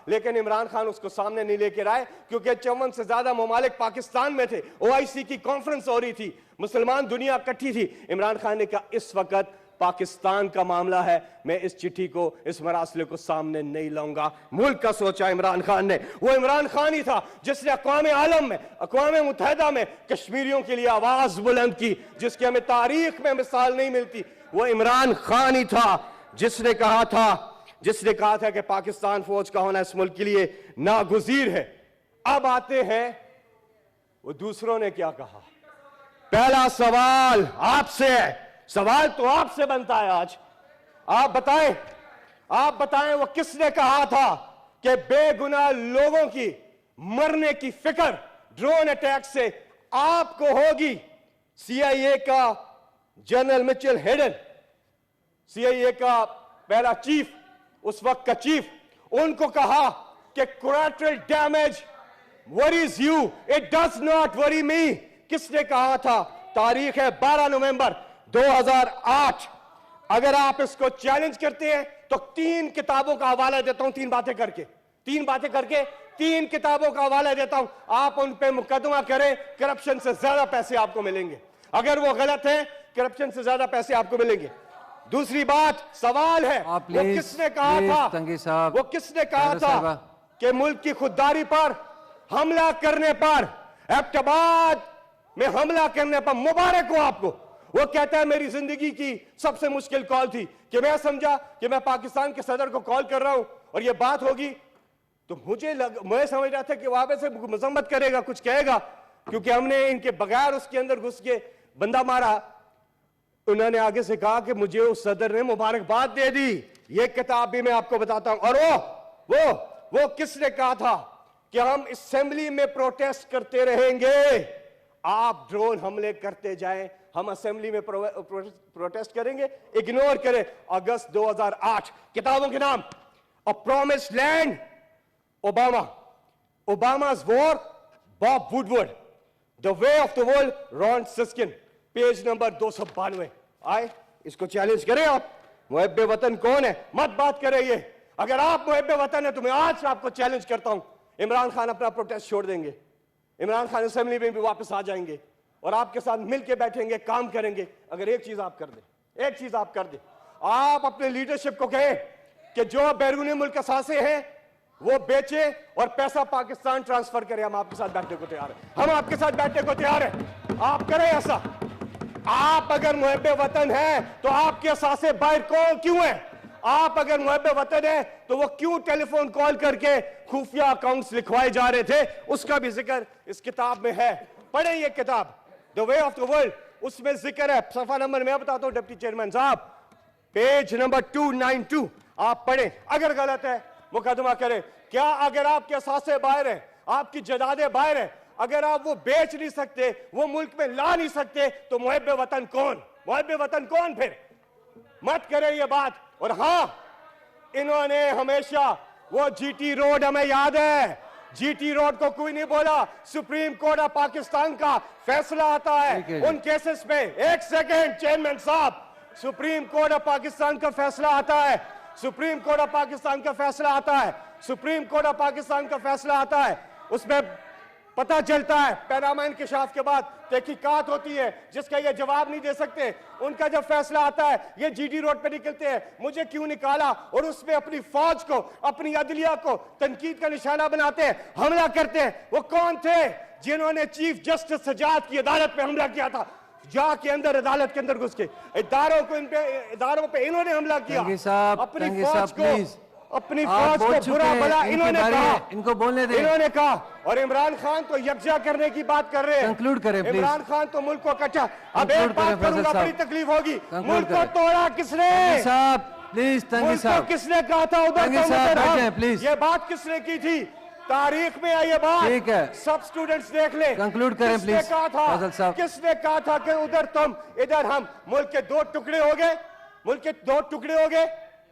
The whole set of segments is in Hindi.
लेकिन इमरान खान उसको सामने नहीं लेकर आए क्योंकि 54 से ज्यादा ममालिक पाकिस्तान में थे। OIC की कॉन्फ्रेंस हो रही थी, मुसलमान दुनिया इकट्ठी थी। इमरान खान ने कहा इस वक्त पाकिस्तान का मामला है, मैं इस चिट्ठी को, इस मरासले को सामने नहीं लाऊंगा। मुल्क का सोचा इमरान खान ने। वो इमरान खान ही था जिसने अक़वाम आलम में, अक़वाम मुत्तहिदा में कश्मीरियों के लिए आवाज बुलंद की, जिसकी हमें तारीख में मिसाल नहीं मिलती। वो इमरान खान ही था जिसने कहा था कि पाकिस्तान फौज का होना इस मुल्क के लिए नागुज़ीर है। अब आते हैं वो दूसरों ने क्या कहा। पहला सवाल आपसे है, सवाल तो आपसे बनता है आज। आप बताएं वो किसने कहा था कि बेगुनाह लोगों की मरने की फिक्र ड्रोन अटैक से आपको होगी। CIA का जनरल मिचेल हेडन, CIA का पहला चीफ, उस वक्त का चीफ, उनको कहा कि collateral damage worries you, it does not worry me. किसने कहा था? तारीख है 12 नवंबर 2008। अगर आप इसको चैलेंज करते हैं तो 3 किताबों का हवाला देता हूं, 3 बातें करके 3 किताबों का हवाला देता हूं। आप उन पे मुकदमा करें, करप्शन से ज्यादा पैसे आपको मिलेंगे। अगर वो गलत है, करप्शन से ज्यादा पैसे आपको मिलेंगे। दूसरी बात, सवाल है वो किसने कहा था कि मुल्क की खुददारी पर हमला करने पर, एबटाबाद में हमला करने पर, मुबारक हो आपको। वो कहता है मेरी जिंदगी की सबसे मुश्किल कॉल थी कि मैं समझा कि मैं पाकिस्तान के सदर को कॉल कर रहा हूं और ये बात होगी, तो मैं समझ रहा था कि वहां से मजम्मत करेगा, कुछ कहेगा, क्योंकि हमने इनके बगैर उसके अंदर घुस के बंदा मारा। उन्होंने आगे से कहा कि मुझे उस सदर ने मुबारकबाद दे दी। ये किताब भी मैं आपको बताता हूं। और वो किसने कहा था कि हम असेंबली में प्रोटेस्ट करते रहेंगे, आप ड्रोन हमले करते जाएं, हम असेंबली में प्रोटेस्ट करेंगे, इग्नोर करें। अगस्त 2008, किताबों के नाम, a promised land, Obama's war, Bob Woodward, the way of the world, Ron Suskind, page number 292। आए, इसको चैलेंज करें आप। मुहब्बे वतन कौन है? मत बात करें ये। अगर आप मुहब्बे वतन है तो मैं आज आपको चैलेंज करता हूं, इमरान खान अपना प्रोटेस्ट छोड़ देंगे, इमरान खान असेंबली में भी वापस आ जाएंगे और आपके साथ मिलके बैठेंगे, काम करेंगे। अगर एक चीज आप कर दें, आप अपने लीडरशिप को कहें कि जो बैरूनी मुल्क असासे हैं वो बेचे और पैसा पाकिस्तान ट्रांसफर करें, हम आपके साथ बैठने को तैयार हैं, आप करें ऐसा। आप अगर मुहब्बे वतन हैं तो आपके असासे बाहर कौन क्यों है? आप अगर मुहब्बे वतन है तो वो क्यों टेलीफोन कॉल करके खुफिया अकाउंट्स लिखवाए जा रहे थे? उसका भी जिक्र इस किताब में है। पढ़े ये किताब, the way of the world, उसमें जिक्र है। सफा नंबर मैं बताता हूं डिप्टी चेयरमैन साहब, पेज नंबर 292, आप पढ़े। अगर गलत है मुकदमा करें। क्या अगर आपके असासे बाहर है, आपकी जदादे बाहर है, अगर आप वो बेच नहीं सकते, वो मुल्क में ला नहीं सकते, तो मुहब्बे वतन कौन? फिर मत करें ये बात। और हां, इन्होंने हमेशा वो GT रोड, हमें याद है, GT रोड को कोई नहीं बोला। सुप्रीम कोर्ट ऑफ पाकिस्तान का फैसला आता है उन केसेस पे। एक सेकेंड चेयरमैन साहब, सुप्रीम कोर्ट ऑफ पाकिस्तान का फैसला आता है, उसमें पता चलता है, पैनामा इंकशाफ के बाद तहकीकात होती है जिसका ये जवाब नहीं दे सकते। उनका जब फैसला आता है, ये GT रोड पे निकलते हैं, मुझे क्यों निकाला, और उसमें अपनी फौज को, अपनी अदलिया को तनकीद का निशाना बनाते हैं, हमला करते हैं। वो कौन थे जिन्होंने चीफ जस्टिस सजाद की अदालत पे हमला किया था? जाके अंदर अदालत के अंदर घुस के इदारों पे इन्होंने हमला किया। अपनी फौज को बुरा भला इन्होंने कहा, इनको बोलने दें। इन्होंने कहा, और इमरान खान तो यकजा करने की बात कर रहे हैं। कंक्लूड करें प्लीज। इमरान खान तो मुल्क को इकट्ठा, अब एक बात करूंगा, बड़ी तकलीफ होगी। मुल्क को तोड़ा किसने? साहब प्लीज, तंगी साहब, किसने कहा था उधर? प्लीज, ये बात किसने की थी? तारीख में है ये बात, ठीक है, सब स्टूडेंट्स देख ले। कंक्लूड करें प्लीज। किसने कहा था कि उधर तुम, इधर हम? मुल्क के 2 टुकड़े हो गए।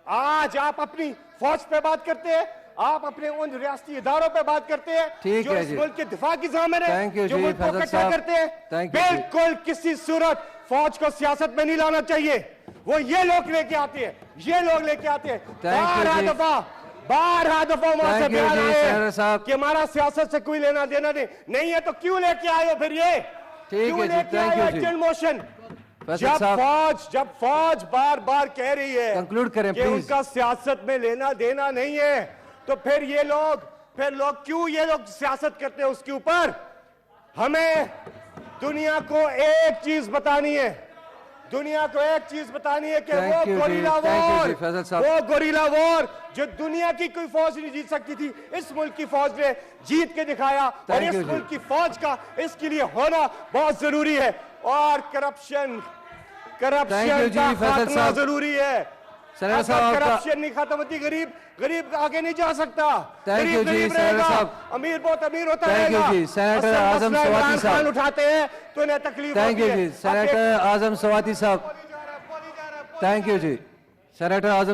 आज आप अपनी फौज पे बात करते हैं, आप अपने उन रियासती इदारों पे बात करते हैं जो इस मुल्क के दिफा की ज़ामिन है, जो मुल्क को इकट्ठा करते हैं। बिल्कुल किसी सूरत फौज को सियासत में नहीं लाना चाहिए। वो ये लोग लेके आते हैं, बारह दफा वहां से Thank you बयान जी, आए सेनेटर साहब। कि हमारा सियासत से कोई लेना देना नहीं है, तो क्यों लेके आए हो फिर ये? ठीक क्यों है जी, लेके thank आए you हो जी। Agent motion? फैसल साहब, जब फौज बार बार कह रही है Conclude करें, कि please। उनका सियासत में लेना देना नहीं है, तो फिर लोग क्यों ये लोग सियासत करते हैं उसके ऊपर? हमें दुनिया को एक चीज बतानी है, दुनिया को एक चीज बतानी है कि Thank वो you जी, गोरिल्ला thank you वॉर, जी, फैसल साहब। वो गोरिल्ला वॉर जो दुनिया की कोई फौज नहीं जीत सकती थी, इस मुल्क की फौज ने जीत के दिखाया। और Thank इस you जी। मुल्क की फौज का इसके लिए होना बहुत जरूरी है। और करप्शन Thank you जी, का फैसल खात्मा साहब। जरूरी है। सेनेटर अगर साहब, आपका- करप्शन नहीं खत्म होती, गरीब आगे नहीं जा सकता। Thank you जी, गरीब सेनेटर रहेगा, साहब। अमीर बहुत अमीर होता Thank you रहेगा। जी, सेनेटर असल आजम मसला सवाती इमरान साहब। खान उठाते हैं तो इन्हें तकलीफ थैंक होती यू है। जी, अब सेनेटर आजम सवाती साहब। बोली जा रहा है। थैंक यू जी, सेनेटर आजम